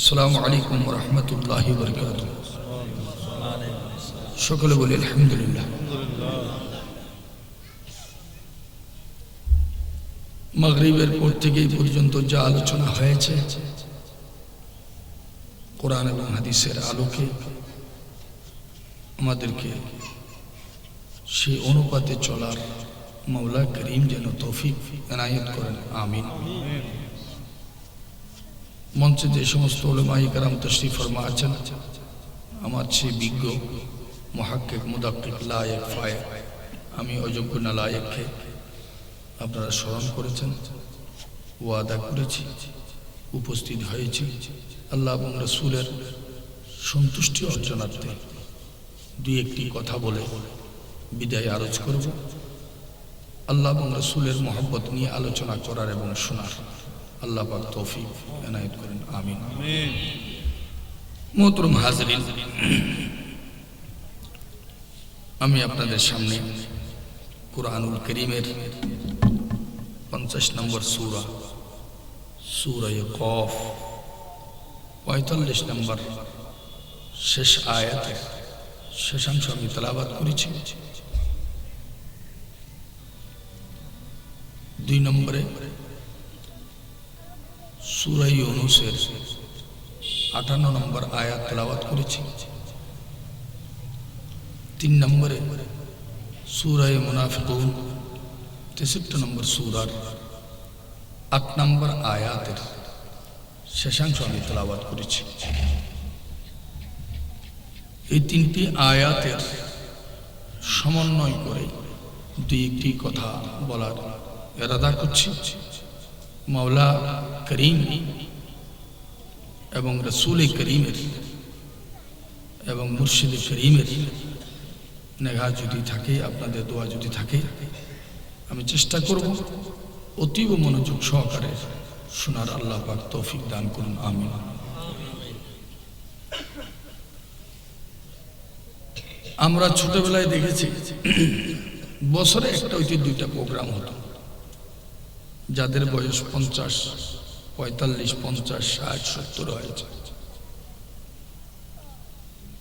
আসসালামু আলাইকুম ওয়া রাহমাতুল্লাহি ওয়া বারাকাতুহু। সকলে বলি আলহামদুলিল্লাহ। মাগরিবের পর থেকে এই পর্যন্ত যা আলোচনা হয়েছে কোরআন এবং হাদিসের আলোকে আমাদেরকে সেই অনুপাতে চলার মাওলা করিম যেন তৌফিক এনায়েত করেন, আমিন। মঞ্চে যে সমস্ত উলামায়ে কেরাম তাশরীফ ফরমা আছেন, আমার চেয়ে বিজ্ঞ মুহাক্কিক মুদাক্কিক লায়েক ফায়েক, আমি অযোগ্য নালায়েককে আপনারা স্মরণ করেছেন, ওয়াদা করেছি, উপস্থিত হয়েছি আল্লাহ এবং রাসূলের সন্তুষ্টি অর্জনার্থে দুই একটি কথা বলে বিদায় আরজ করব। আল্লাহ এবং রাসূলের মহব্বত নিয়ে আলোচনা করার এবং শোনার আল্লাহ পাক তৌফিক এনায়েত করেন, আমিন। মোহতরম হাজরিন, আমি আপনাদের সামনে কুরআনুল কারীমের 50 নম্বর সূরা সূরা কফ 45 নম্বর শেষ আয়াতের শেষাংশ আমি তেলাওয়াত করেছি। 2 নম্বরে সূরা ইউনূসের 58 নম্বর আয়াত তেলাওয়াত করেছি। 3 নম্বরে সূরা মুনাফিকুন 63 নম্বর সূরার 8 নম্বর আয়াতের শেষাংশ আমি তেলাওয়াত করেছি। এই 3টি আয়াতের সমন্বয় করে দুই একটি কথা বলার ইরাদা করছি। মাওলা করিম এবং রাসূল করিমের এবং মুর্শিদ করিমের নেগাহ যদি থাকে, আপনাদের দোয়া যদি থাকে, আমি চেষ্টা করব অতীব মনোযোগ সহকারে শোনার। আল্লাহ পাক তৌফিক দান করুন, আমিন। আমরা ছোটবেলায় দেখেছি বছরে একটা হইতে 2টা প্রোগ্রাম হতো। যাদের বয়স 50, 45, 50, 60, 70 হয়েছে,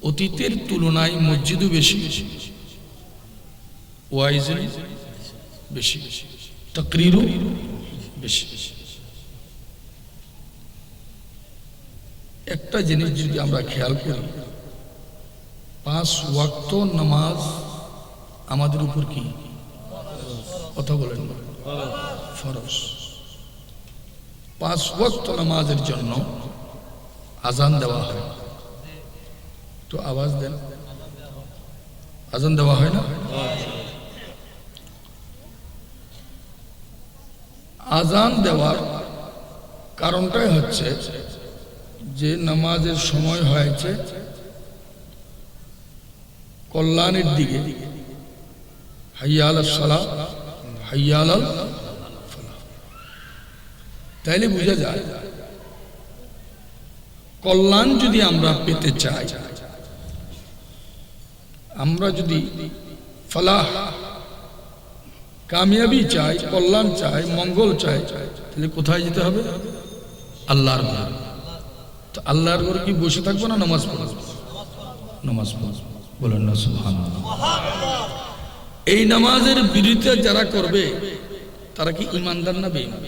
অতীতের তুলনায় মসজিদও বেশি, ওয়াইজও বেশি, তাকরীরও বেশি। একটা জিনিস যদি আমরা খেয়াল করি, 5 ওয়াক্ত নামাজ আমাদের উপর কি কথা বলেন না, ফরজ। 5 ওয়াক্ত নামাজের জন্য আজান দেওয়া হয়। তো আওয়াজ দেন, আজান দেওয়া হয় না? আজান দেওয়ার কারণটাই হচ্ছে যে নামাজের সময় হয়েছে কল্যাণের দিকে, হাইয়া আলাস সালাহ, হাইয়া আলাল ফালাহ। তাইলে বোঝা যায় কল্যাণ যদি আমরা পেতে চাই, আমরা যদি ফালাহ কামিয়াবি চাই, কল্যাণ চাই, মঙ্গল চাই, তাহলে কোথায় যেতে হবে? আল্লাহর ঘরে। তো আল্লাহর ঘরে কি বসে থাকবো না নামাজ পড়ব? নামাজ পড়ব, বলেন না সুবহানাল্লাহ। এই নামাজের বিরোধিতা যারা করবে তারা কি ঈমানদার না বেঈমান?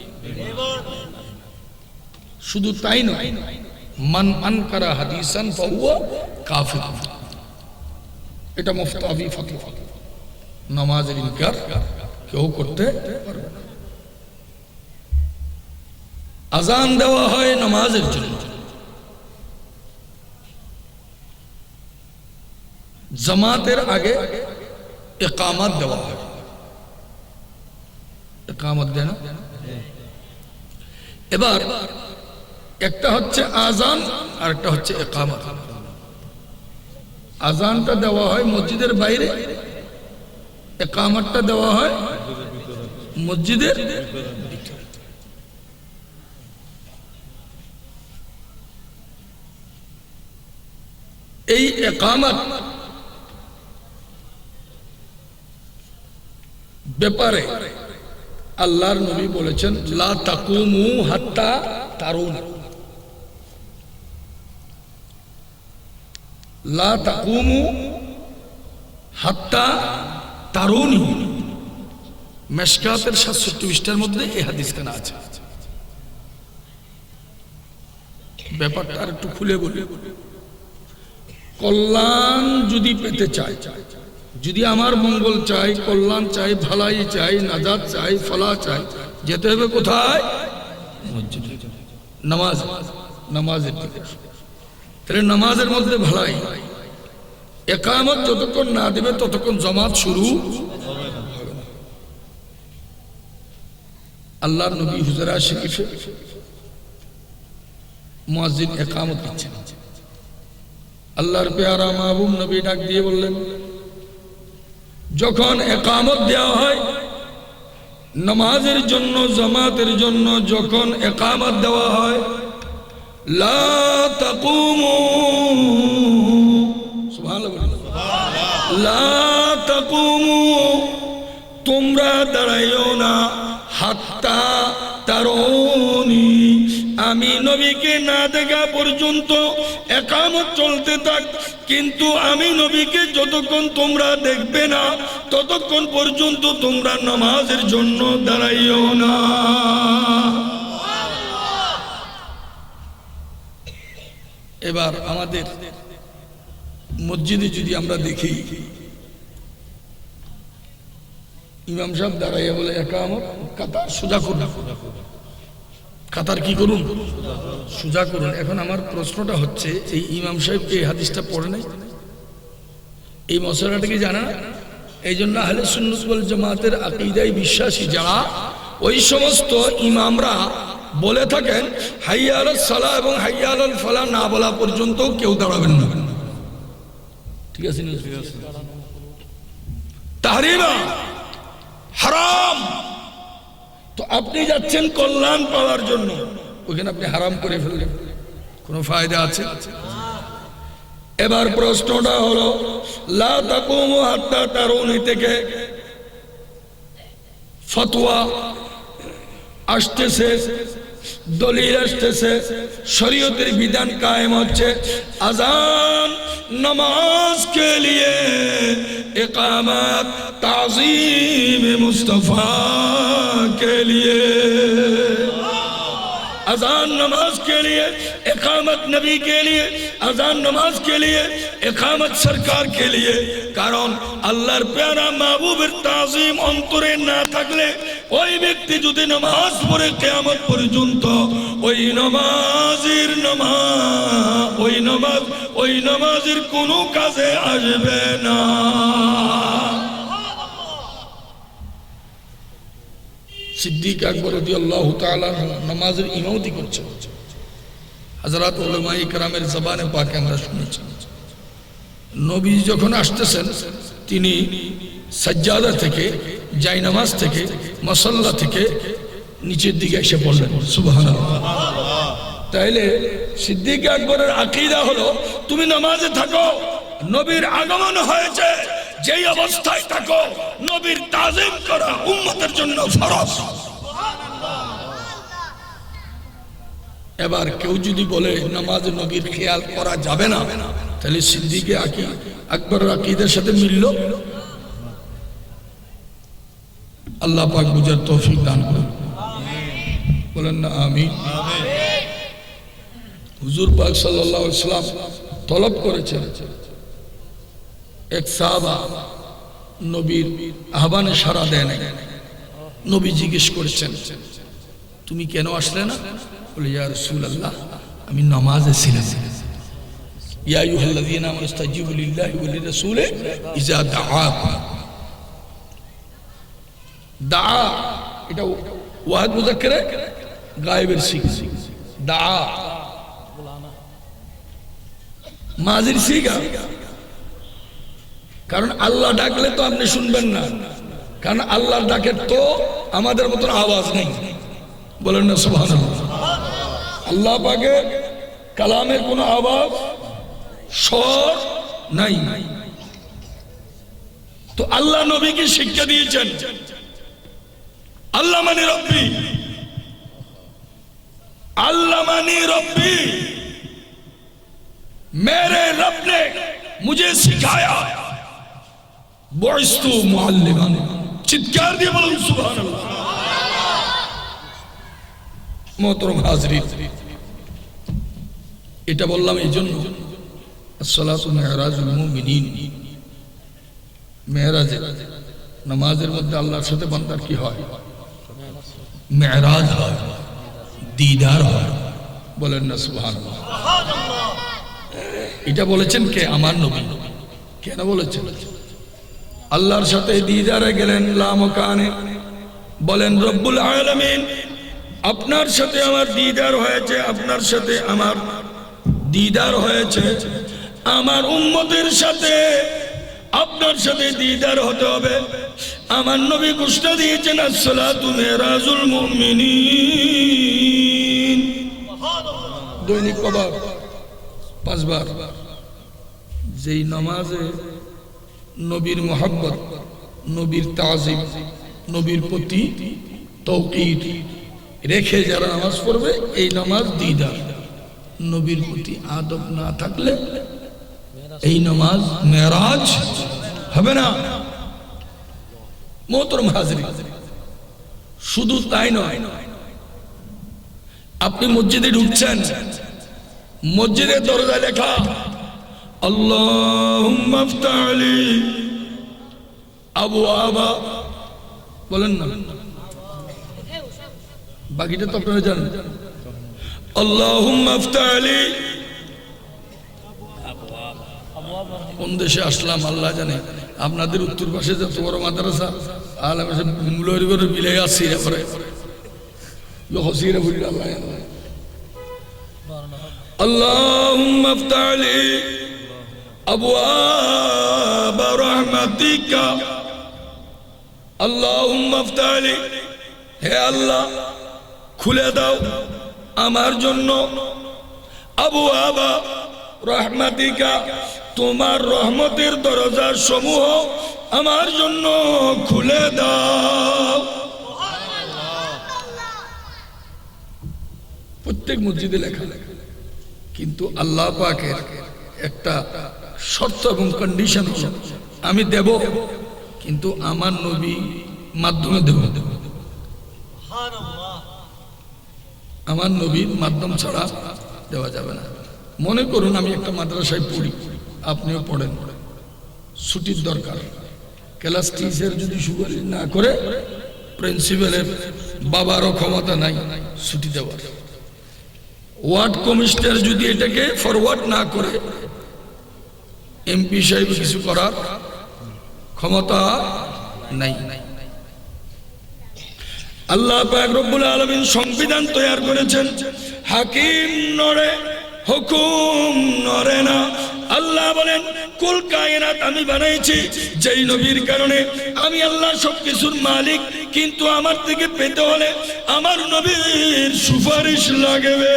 শুধু তাই নয়, মান আনকারা হাদিসান ফাহুয়া কাফির। এটা মুফতাহি ফতোয়া। নামাজের ইনকার কেউ করতে পারবে না। আজান দেওয়া হয় নামাজের জন্য, জামাতের আগে ইকামত দেওয়া হয়। ইকামত দেয় না? এবার একটা হচ্ছে আজান আর একটা হচ্ছে ইকামত। আজানটা দেওয়া হয় মসজিদের বাইরে, ইকামতটা দেওয়া হয় মসজিদের ভিতরে। এই ইকামত ব্যাপারে আল্লাহর নবী বলেছেন, লা তাকুমু হাত্তা তারুন, লা তাকুমু হাত্তা তারুনি, মেশকাতের 700 পৃষ্ঠার মধ্যে এই হাদিসখানা আছে। ব্যাপারটা আর একটু খুলে বলি। কল্যাণ যদি পেতে চাই, যদি আমার মঙ্গল চাই, কল্যাণ চাই, ভালাই চাই, নাজাত চাই, ফলা চাই, যেতে হবে কোথায়? মসজিদে। নামাজ, নামাজের দিকে। তাহলে নামাজের মধ্যে ভালাই, একামত যতক্ষণ না দেবে ততক্ষণ জামাত শুরু হবে না। আল্লাহর নবী হুজরা শরীফে মুয়াজ্জিন একামত দিচ্ছেন। আল্লাহর পেয়ারা মাহবুব নবী ডাক দিয়ে বললেন, যখন একামত দেওয়া হয় নামাজের জন্য, জামাতের জন্য, যখন একামত দেওয়া হয়, লা তাকুমু, সুবহানাল্লাহ, লা তাকুমু, তোমরা দাঁড়াইও না, হাত্তা তারুনি, আমি নবীকে না দেখা পর্যন্ত একামত চলতে থাক। কিন্তু আমি নবীকে যতক্ষণ তোমরা দেখবে না ততক্ষণ পর্যন্ত তোমরা নামাজের জন্য দাঁড়াইও না। এবার আমাদের মসজিদে যদি আমরা দেখি, ইমাম সাহেব দাঁড়াইয়া বলে একামত, কাতার সোজা করুন, কাতার কি করুন? সোজা করুন। এখন আমার প্রশ্নটা হচ্ছে, এই ইমাম সাহেব এই হাদিসটা পড়ে নাই, এই মশলাটা কি জানা? এই জন্য আহলে সুন্নাত ওয়াল জামাতের আকীদায় বিশ্বাসী যারা, ওই সমস্ত ইমামরা বলে থাকেন হাইয়া আলাস সালাহ এবং হাইয়া আলাল ফালাহ না বলা পর্যন্ত কেউ দাঁড়াবেন না। ঠিক আছে? তাহরিমা, হারাম। তো আপনি যাচ্ছেন কল্যাণ পাওয়ার জন্য, ওখানে আপনি হারাম করে ফেললেন, কোনো ফায়দা আছে? এবার প্রশ্নটা হলো, লা তাকুমু হাত্তা তারুনি থেকে ফতোয়া আসতেছে, দলিল আসতেছে, শরীয়তের বিধান কায়েম হচ্ছে, আজান नमाज के लिए, इकामत ताज़ीम मुस्तफ़ा के लिए, अजान नमाज के लिए, इकामत नबी के लिए, अजान नमाज के लिए, इकामत सरकार के लिए। कारण আল্লাহর প্যারা মাহবুবের তাজিম অন্তরে না থাকলে ওই ব্যক্তি যদি নামাজ পড়ে কিয়ামত পর্যন্ত ওই নামাজের কোনো কাজে আসবে না। সিদ্দিক আকবর রাদিয়াল্লাহু তাআলা নামাজের ইমামতি করছেন। হযরত উলামায়ে কেরামের জবানে পাকে আমরা শুনেছি, নবী যখন আসতেছেন তিনি সাজ্জাদা থেকে, জায়নামাজ থেকে, মুসাল্লা থেকে নিচের দিকে এসে পড়লেন। সুবহানাল্লাহ। তাইলে সিদ্দিক আকবরের আকীদা হলো, তুমি নামাজে থাকো, নবীর আগমন হয়েছে, যেই অবস্থায় থাকো নবীর তাজিম করা উম্মতের জন্য ফরজ। এবার কেউ যদি বলে নামাজ নবীর খেয়াল করা যাবে না, তাহলে সিদ্দিক আকবরের আকীদার সাথে মিলল? আল্লাহ পাক বুঝার তৌফিক দান করুন, বলেন না আমিন। হুজুর পাক সাল্লাল্লাহু আলাইহি ওয়াসাল্লাম তলব করেছেন, এক সাহাবা নবীর আহ্বানে সাড়া দেয় নাই। নবী জিজ্ঞেস করেছেন, তুমি কেন আসলে না? বলে, ইয়া রাসূলুল্লাহ, আমি নামাজে ছিলাম। ইয়া আইয়ুহাল্লাযীনা আমানু ইসতাজিবু লিল্লাহি ওয়া লিরাসূলি ইযা দাআকুম। দা, এটা ওয়াহিদ মুযাক্কারে গায়েবের সিগা। দা মাজির সিগা। কারণ আল্লাহ ডাকলে তো আপনি শুনবেন না, কারণ আল্লাহর ডাকের তো আমাদের মতন আওয়াজ নেই, বলেন না সুবহানাল্লাহ। আল্লাহ পাকের কালামের কোনো আওয়াজ, স্বর নাই। তো আল্লাহ নবীকে শিক্ষা দিয়েছেন, আল্লাহ মানে রব্বি, আল্লাহ মানে রব্বি। मेरे रब ने मुझे सिखाया, बुइस्तु मुअल्लिमान। चित्कार दिए बोलूं सुभान अल्लाह। मोहतरम हाज़रीन, এটা বললাম এই জন্য, আসসালাতু মিরাজুল মুমিনিন, মেরাজ নামাজের মধ্যে আল্লাহর সাথে বান্দার কি হয়? মেরাজ হয়, দিদার হয়। বলেন না সুবহানাল্লাহ। এটা বলেছেন কে? আমার নবী। কেন বলেছেন? আল্লাহর সাথে দিদারে গেলেন লামকানে, বলেন রব্বুল আলামিন আপনার সাথে আমার দিদার হয়েছে, আপনার সাথে আমার দিদার হয়েছে, আমার উম্মতের সাথে আপনার সাথে দিদার হতে হবে। আমার নবী ঘোষণা দিয়েছেন আসসালাতু মিরাজুল মুমিনিন। দৈনিক কবার? 5 বার। যেই নামাজে নবীর মোহাব্বত, নবীর তাজিম, নবীর প্রতি তৌকির রেখে যারা নামাজ পড়বে, এই নামাজ দিদার। নবীর প্রতি আদব না থাকলে এই নামাজ মেরাজ হবে না। মোহতরম হাজরিন, শুধু তাই নয়, আপনি মসজিদে ঢুকছেন, মসজিদের দরজায় লেখা আল্লাহুম্মা ইফতাহ লি আবওয়াবা, বলেন না, বাকিটা তো আপনারা জানেন। আল্লাহুম্মা ইফতাহ লি, কোন দেশে আসলাম আল্লাহ জানে। আপনাদের উত্তর পাশে যত বড় মাদ্রাসা আলামে মুলরি করে বিলে আসছি রে পরে হসিরে বলি আল্লাহ আল্লাহুম্মা ইফতাহ লি আবওয়াবা রাহমাতিকা, আল্লাহুম্মা ইফতাহ লি, হে আল্লাহ খুলে দাও আমার জন্য আবওয়াবা রাহমাতিকা, তোমার রহমতের দরজা সমূহ আমার জন্য খুলে দাও। প্রত্যেক মসজিদে লেখা, কিন্তু আল্লাহ পাকের একটা শর্ত এবং কন্ডিশন হলো আমি দেব, কিন্তু আমার নবী মাধ্যমে দেব। আমার নবীর মাধ্যম ছাড়া দেওয়া যাবে না। মনে করুন আমি একটা মাদ্রাসায় পড়ি, আপনিও পড়েন, ছুটির দরকার, ক্লাস টিচার যদি সুপারিশ না করে, প্রিন্সিপালের বাবারও ক্ষমতা নাই ছুটি দেওয়ার, ওয়ার্ড কমিশনার যদি এটাকে ফরওয়ার্ড না করে, এমপি সাহেব কিছু করার ক্ষমতা নাই। আল্লাহ পাক রব্বুল আলামিন সংবিধান তৈরি করেছেন, হাকিম নড়ে হুকুম নড়ে না। আল্লাহ বলেন কুল কায়নাত আমি বানাইছি যেই নবীর কারণে, আমি আল্লাহ সবকিছুর মালিক, কিন্তু আমার থেকে পেতে হলে আমার নবীর সুপারিশ লাগবে।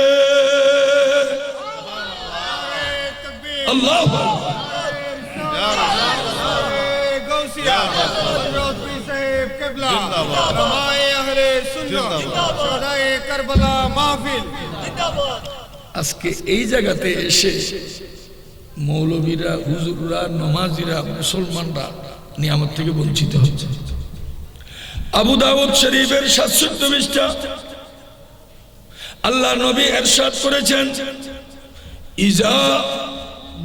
আল্লাহু আজকে এই জায়গাতে এসে মৌলবীরা, হুজুররা, নমাজিরা, মুসলমানরা নিয়ামত থেকে বঞ্চিত হচ্ছে। আবু দাউদ শরীফের ৭৭ পৃষ্ঠা আল্লাহ নবী ইরশাদ করেছেন, ইজা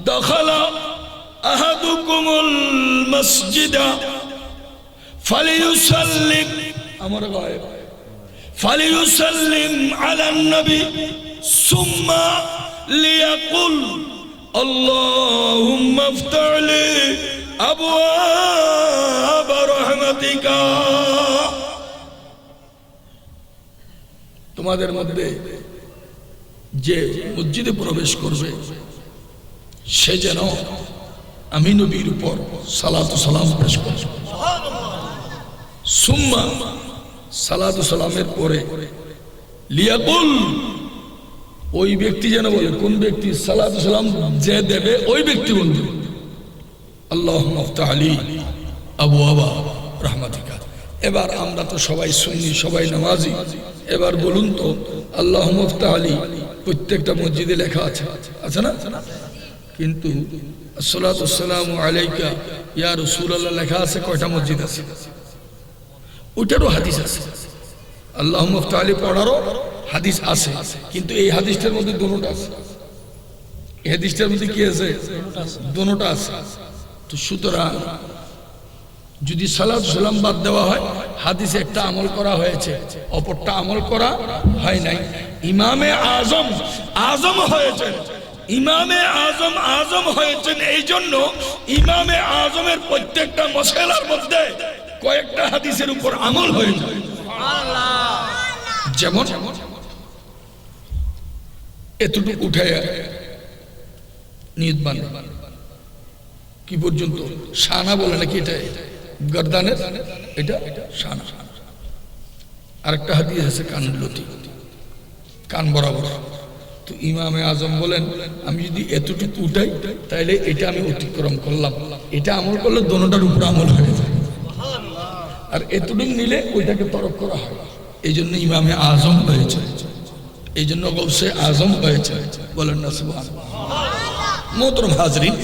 দাখালা আহাদুকুমুল মসজিদা ফালিয়ুসাল্লিম, আমার গায়েব, ফালিয়ুসাল্লিম আলান নবী সুম্মা লিয়াকুল আল্লাহুম্মা ইফতাহ লি আবওয়াবা রাহমাতিকা। তোমাদের মধ্যে যে মসজিদে প্রবেশ করবে সে যেন আমি নবীর উপর সালাতু সালাম পেশ করে। সুম্মা সালাতু সালামের পরে লিয়াকুল, ওই ব্যক্তি যেন বলে, কোন ব্যক্তি? সালাতু সালাম যে দেবে ওই ব্যক্তি বলবে আল্লাহুম্মা ইফতাহ লি আবওয়াবা রাহমাতিকা। এবার আমরা তো সবাই সুন্নি, সবাই নামাজি, এবার বলুন তো আল্লাহুম্মা ইফতাহ লি প্রত্যেকটা মসজিদে লেখা আছে, আছে না? কিন্তু আসসালাতু ওয়াসসালামু আলাইকা ইয়া রাসূলুল্লাহ লেখা আছে কয়টা মসজিদ আছে? ওইটারও হাদিস আছে, আল্লাহুম্মা ইফতাহ আলী পড়ারও হাদিস আছে, কিন্তু এই হাদিসটার মধ্যে দুটোটা আছে। এই হাদিসটার মধ্যে কি আছে? দুটোটা আছে। তো সুতরাং যদি সালাত সালাম বাদ দেওয়া হয়, হাদিসে একটা আমল করা হয়েছে, অপরটা আমল করা হয় নাই। ইমামে আজম আজম হয়েছেন, ইমামে আজম আজম হয়েছেন এই জন্য ইমামে আজমের প্রত্যেকটা মশালার মধ্যে কয়েকটা হাদিসের উপর আমল হয়ে যায়। যেমন এতটুকু উঠে নিয়ত বান কি পর্যন্ত শানা বলে নাকি, এটা গর্দানের এটা শানা। আরেকটা হাদিস আছে কানের লতি, কান বরাবর। তো ইমামে আজম বলেন আমি যদি এতটুকু উঠাই তাহলে এটা আমি অতিক্রম করলাম, এটা আমল করলে দোনোটার উপর আমল হয়ে যায়। আর এতটুকু নিলে ওইটাকে তরক করা হয়, এই জন্য ইমামে আজম হয়েছে, এই জন্য গৌসে আজম হয়েছে। বলেন না সুবহানাল্লাহ। মোহতরম হাজরিন,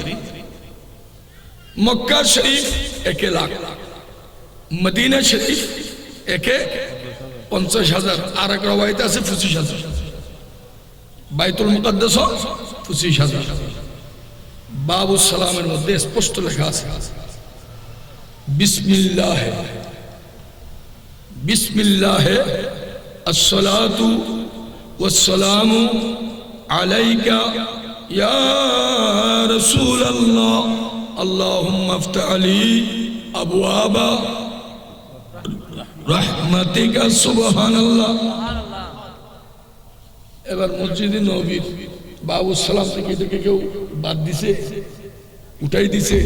মক্কা শরীফ 1 লাখ, মদিনা শরীফ 50,000, আর এক রওয়ায়েতে আছে 25,000, বাইতুল মুকাদ্দাস 25,000। বাবুস সালামের মধ্যে স্পষ্ট লেখা আছে বিসমিল্লাহ বিসমিল্লাহ আসসালাতু ওয়াসসালামু আলাইকা ইয়া রাসূলুল্লাহ আল্লাহুম্মা ইফতাহ লি আবওয়াবা রাহমাতিকা সুবহানাল্লাহ। এবার মসজিদে নববীর বাবুস সালাম থেকে এটাকে কেউ বাদ দিছে, উঠাই দিছে,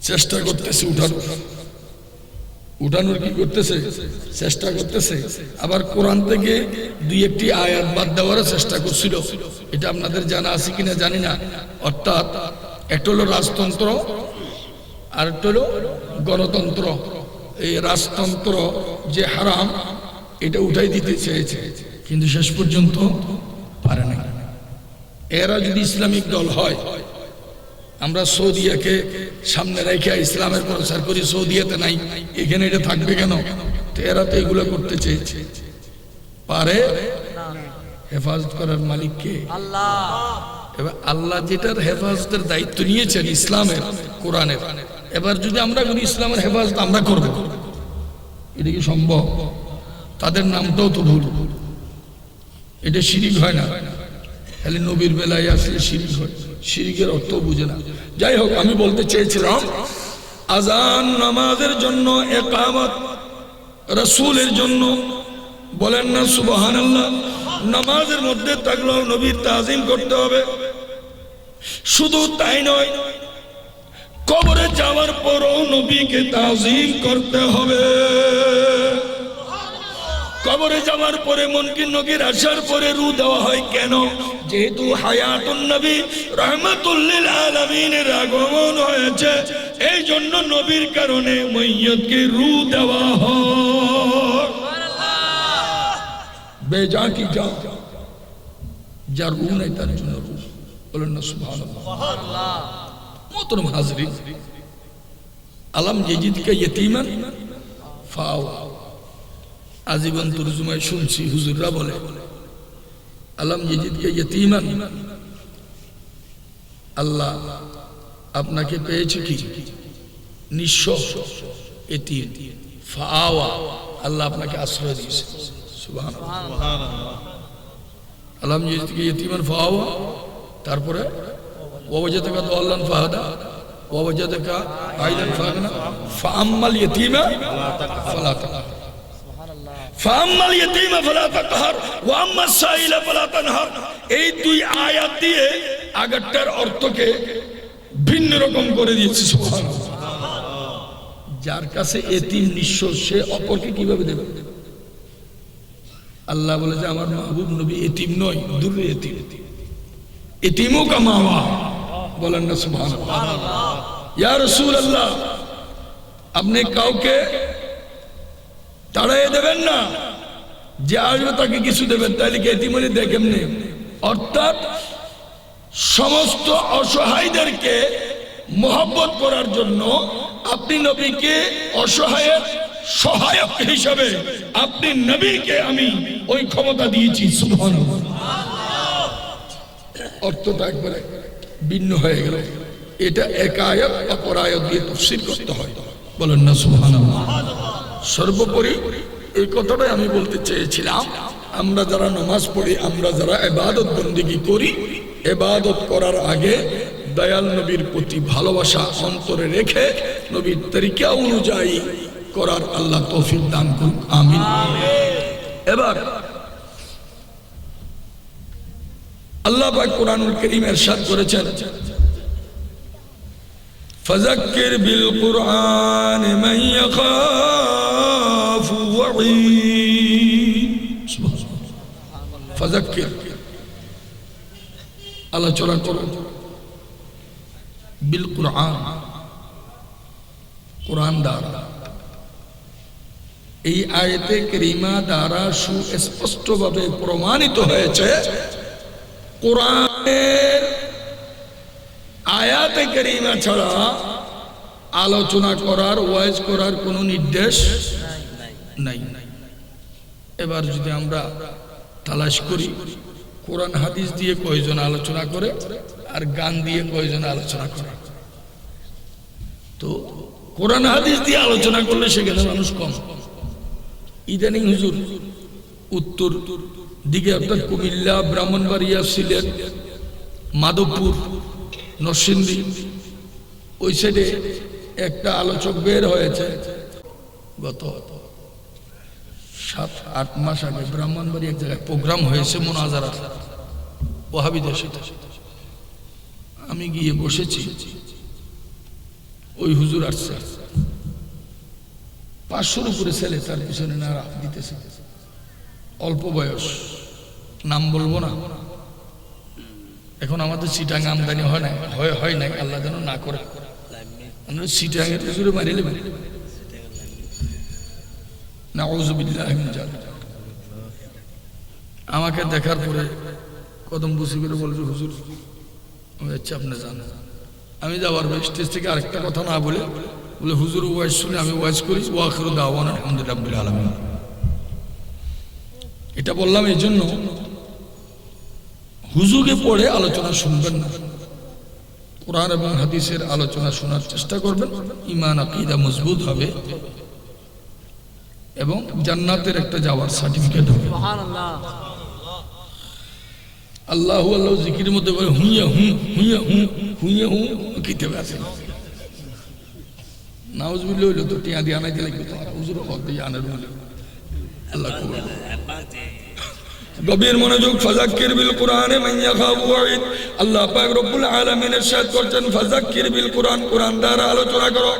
চেষ্টা করতেছে উঠানোর কি করতেছে, চেষ্টা করতেছে। আবার কোরআন থেকে 2-1টি আয়াত বাদ দেওয়ার চেষ্টা করছিল, এটা আপনাদের জানা আছে কিনা জানি না। অর্থাৎ একটা হলো রাজতন্ত্র আর একটা হলো গণতন্ত্র। এই রাজতন্ত্র যে হারাম এটা উঠাই দিতে চেয়েছে, কিন্তু শেষ পর্যন্ত পারে না। এরা যদি ইসলামিক দল হয়, আমরা সৌদিয়াকে সামনে রেখে ইসলামের প্রচার করি, সৌদিয়াতে নাই, এখানে এটা থাকবে কেন? তো এরা তো এগুলো করতে চেয়েছে, পারে। হেফাজত করার মালিক কে? আল্লাহ। এবার আল্লাহ যেটার হেফাজতের দায়িত্ব নিয়েছেন ইসলামের, কোরআনের, এবার যদি আমরা করি ইসলামের হেফাজত আমরা করব, এটা কি সম্ভব? তাদের নামটাও তো ভুল, এটা শিরিক হয় না। তাহলে নবীর বেলায় আসলে শিরিক হয়, শিরিকের অর্থ বুঝে না। যাই হোক, আমি বলতে চেয়েছিলাম আজান নামাজের জন্য, ইকামত রাসূলের জন্য। বলেন না সুবহানাল্লাহ। নামাজের মধ্যে থাকলেও নবীর তাজিম করতে হবে। শুধু তাই নয়, কবরে যাওয়ার পরও নবীকে তাজিম করতে হবে। কবরে যাওয়ার পরে মুনকির নকির আসার পরে রু দেওয়া হয় কেন? যেহেতু হায়াতুন নবী রাহমাতুল লিল আলামিনের আগমন হয়েছে, এই জন্য নবীর কারণে মাইয়তকে রু দেওয়া হয়। বেজা কি যা, যার রু নাই তার জন্য রু। বলেন না সুবহানাল্লাহ। মোহতরম হাজরিন, আলম ইয়াজিদকা ইয়াতীমান ফাআওয়া, আজীবন তরজমায় শুনছি হুজুররা বলে আলম ইয়াজিদকা ইয়াতীমান, আল্লাহ আপনাকে পেয়েছে কি নিঃস্ব, এতিম। ফাআওয়া, আল্লাহ আপনাকে আশ্রয় দিয়েছে। সুবহানাল্লাহ। আলম ইয়াজিদকা ইয়াতীমান ফাআওয়া, তারপরে ওয়াজাদাকা দাল্লান ফাহাদা ওয়াজাদাকা আইলান ফাগনা ফাআম্মাল ইয়াতীমা ফালা তাকহার, ফাআম্মাল ইয়াতীমা ফালা তাকহার ওয়া আম্মাস সাইলা ফালা তানহার। এই 2 আয়াত দিয়ে আগেরটার অর্থকে ভিন্ন রকম করে দিয়েছে। সুবহানাল্লাহ। যার কাছে এতিম নিঃস্ব, সে অপরকে কিভাবে দেবে? আল্লাহ বলে যে আমার মাহবুব নবী এতিম নয়, দূরে এতিম, এতিমও কামাওয়া। বলেন না সুবহানাল্লাহ। ইয়া রাসূলুল্লাহ, আপনি কাউকে তাড়াইয়ে দেবেন না, যে আসবে তাকে কিছু দেবেন, তাহলে কি এতিম হলে দেয় কেমনে? অর্থাৎ সমস্ত অসহায়দেরকে মহব্বত করার জন্য আপনি নবীকে অসহায়ের সহায়ক হিসাবে আপনি নবীকে আমি ওই ক্ষমতা দিয়েছি। সুবহানাল্লাহ। অর্থটা একবারে ভিন্ন হয়ে গেল। এটা এক আয়াত অপর আয়াত দিয়ে তাফসীর করতে হয়, বলেন না সুবহানাল্লাহ। সর্বোপরি এই কথাটাই আমি বলতে চেয়েছিলাম, আমরা যারা নামাজ পড়ি, আমরা যারা ইবাদত বন্দেগী করি, ইবাদত করার আগে দয়াল নবীর প্রতি ভালোবাসা অন্তরে রেখে নবীর তরিকা অনুযায়ী করার আল্লাহ তৌফিক দান করুন, আমিন। এবার আল্লাহ পাক কোরআনুল কারীম ইরশাদ করেছেন, ফাযাক্কির বিল কুরআন মান ইয়াখাফু ওয়াঈদ। ফাযাক্কির আলোচনা করুন বিল কুরআন, কোরআন দ্বারা। এই আয়াতে কারিমা দ্বারা সুস্পষ্টভাবে প্রমাণিত হয়েছে কোরআনের আয়াতে কারিমা ছাড়া আলোচনা করার, ওয়াজ করার কোনো নির্দেশ নাই। এবার যদি আমরা তালাশ করি কোরআন হাদিস দিয়ে কয়জন আলোচনা করে আর গান দিয়ে কয়জন আলোচনা করে, তো কোরআন হাদিস দিয়ে আলোচনা করলে সেখানে মানুষ কম। ইদানিং হুজুর উত্তর দিকে অর্থাৎ কুমিল্লা, ব্রাহ্মণবাড়িয়া, সিলেট, মাধবপুর, নরসিংদী ওই সাইডে একটা আলোচক বের হয়েছে গত 7-8 মাস আগে। ব্রাহ্মণবাড়ি এক জায়গায় প্রোগ্রাম হয়েছে মুনাজারা ওয়াহাবিদের সাথে, আমি গিয়ে বসেছি। ওই হুজুর আসছে, 500-র উপরে ছেলে তার পিছনে নারা দিতেছে, অল্প বয়স, নাম বলবো না। এখন আমাদের চিটাং আমদানি হয় নাই, আল্লাহ যেন না করে। চিটাঙের হুজুরে মারিলে নাউযুবিল্লাহি মিন যালিক। আমাকে দেখার পরে কদম বুঝি করে বলছে, হুজুর আমি যাচ্ছি, আপনি জান। আমি যাওয়ার স্টেজ থেকে আরেকটা কথা না বলে হুজুর ওয়াজ শুনে আমি ওয়াজ করি, ওয়া আখিরু দাওয়ানা আলহামদুলিল্লাহি রাব্বিল আলামিন। এটা বললাম এই জন্য হুজুগে পড়ে আলোচনা শুনবেন না, কোরআন এবং হাদিসের আলোচনা শোনার চেষ্টা করবেন। ঈমান আকীদা মজবুত হবে এবং জান্নাতের একটা যাওয়ার সার্টিফিকেট হবে। সুবহানাল্লাহ। আল্লাহু আল্লাহ জিকিরের মধ্যে বলে হুইয়া হু হুইয়া হু হুইয়া হু কিতাবে আছে। নাউজুবিল্লাহ হইলো তো টিয়া দিয়ে আনাই দিলে তোমার হুজুর হক দিয়ে আনার বলে আল্লাহ কবুল। গভীর মনোযোগ। ফাযাক্কির বিল কুরআনে মান ইয়াখাফু ওয়াঈদ। আল্লাহ পাক রব্বুল আলামিন ইরশাদ করছেন, ফাযাক্কির বিল কুরআন, কোরআন দ্বারা আলোচনা করো।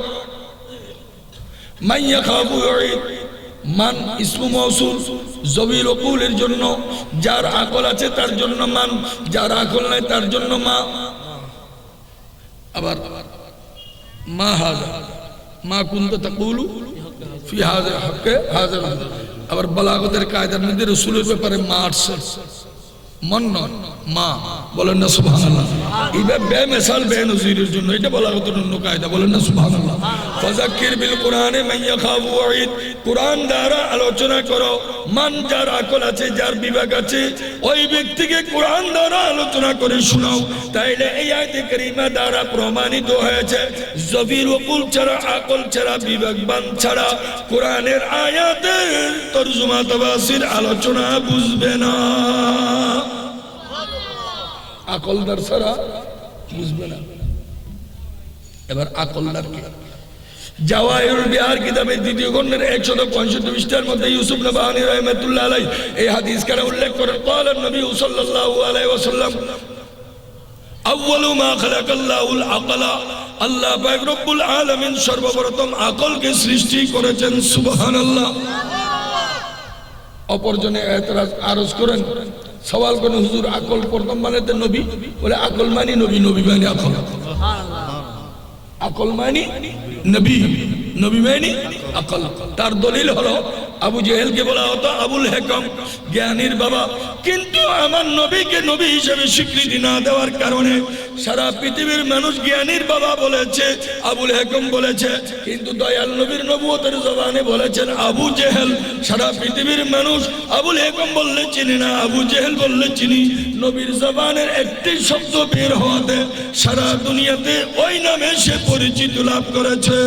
মান ইয়াখাফু ওয়াঈদ, মান ইসমু মাউসুল, যবিল উকুলের জন্য, যার আকল আছে তার জন্য মান, যার আকল নাই তার জন্য মা। আবার মা হাযা মা কুনতা তাকুলু ফি হাযা হাক্কে হাযা। আবার বালাগতের কায়দার মধ্যে রাসূলের ব্যাপারে মা আসছে, মন নন মা, বলেন না সুবহানাল্লাহ। এটা বেমিসাল বেনজিরের জন্য, এটা বালাগতের অন্য কায়দা, বলেন না সুবহানাল্লাহ। ফাযাক্কির বিল কুরআনে মান ইয়াখাফু ওয়াঈদ, কোরআন দ্বারা আলোচনা করো। মান, যার আকল আছে, যার বিবেক আছে, ওই ব্যক্তিকে কোরআন দ্বারা আলোচনা করে শোনাও। তাইলে এই আয়াতে কারিমা দ্বারা প্রমাণিত হয়েছে যবির উকুল ছাড়া, আকল ছাড়া, বিবেকবান ছাড়া কোরআনের আয়াতের তরজমা তাফসীর আলোচনা বুঝবে না। আকলদার ছাড়া বুঝবে না। এবার আকলদার কে? জাওয়াহিরুল বিহার কিতাবের 2য় খণ্ডের 165 পৃষ্ঠার মধ্যে ইউসুফ নবহানী রাহমাতুল্লাহ আলাইহি এই হাদিস কারে উল্লেখ করেন। قال النبي صلى الله عليه وسلم আউয়ালু মা খালাকাল্লাহুল আকলা, আল্লাহ পাক রব্বুল আলামিন সর্বপ্রথম আকলকে সৃষ্টি করেছেন। সুবহানাল্লাহ। অপরজনে এতরাজ আরজ করেন, সওয়াল করেন, হুজুর আকল প্রথম মানে তো নবী, বলে আকল মানি নবী, নবী মানে আকল। সুবহানাল্লাহ। আকল মানি নবী, নবী মানি আকল। তার দলিল হলো আবু জেহেলকে বলা হতো আবুল হেকম, জ্ঞানীর বাবা। কিন্তু আমার নবীকে নবী হিসেবে স্বীকৃতি না দেওয়ার কারণে সারা পৃথিবীর মানুষ জ্ঞানীর বাবা বলেছে, আবুল হেকম বলেছে, কিন্তু দয়াল নবীর নবুয়তের জবানে বলেছেন আবু জেহেল। সারা পৃথিবীর মানুষ আবুল হেকম বললে চিনি না, আবু জেহেল বললে চিনি। নবীর জবানের একটি শব্দ বের হওয়াতে সারা দুনিয়াতে ওই নামে সে পরিচিতি লাভ করেছে।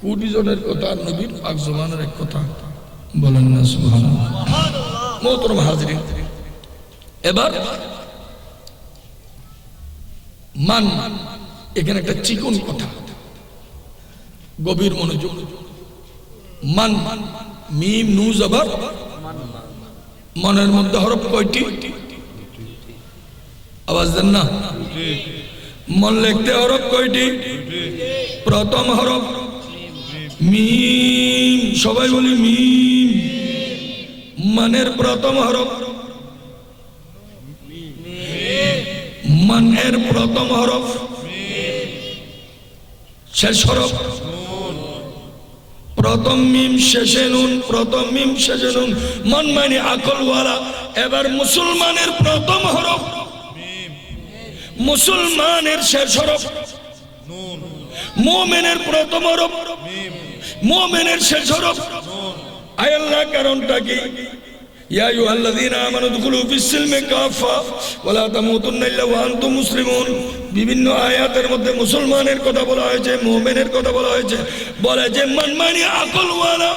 কোটি জনের কথা নবীর পাক জবানের এক কথা, বলেন না সুবহানাল্লাহ। মোহতরম হাজরিন, এবার মান, এখানে একটা চিকন কথা, গভীর মনোযোগ। মান, মিম নু জবর, মনের মধ্যে হরফ কয়টি? আওয়াজ দেন না। মন লিখতে হরফ কয়টি? প্রথম হরফ মিম, সবাই বলি মিম। মানের প্রথম হরফ, মানের প্রথম হরফ, শেষ হরফ প্রথম মিম শেষে নুন, প্রথম মিম শেষে নুন। মান মানে আকলওয়ালা। এবার মুসলমানের প্রথম হরফ, মুসলমানের শেষ হরফ, মুমিনের প্রথম হরফ, মুমিনের শেষ হরফ। আয় আল্লাহ, কারণটা কি? ইয়া আইয়ুহাল্লাযীনা আমানু দুখুলু ফিস-সিলমি কাফা ওয়া লা তামুতুন্না ইল্লা ওয়া আনতুম মুসলিমুন। বিভিন্ন আয়াতের মধ্যে মুসলমানের কথা বলা হয়েছে, মুমিনের কথা বলা হয়েছে। বলে যে মান মানে আকলওয়ালা,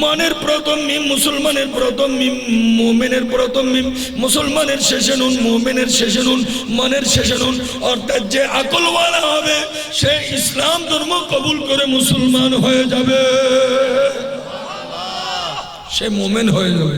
মনের প্রথম মিম, মুসলমানের প্রথম মিম, মুমিনের প্রথম মিম, মুসলমানের শেষে নুন, মুমিনের শেষে নুন, মনের শেষে নুন। অর্থাৎ যে আকলওয়ালা হবে সে ইসলাম ধর্ম কবুল করে মুসলমান হয়ে যাবে, সে মুমিন হয়ে যাবে।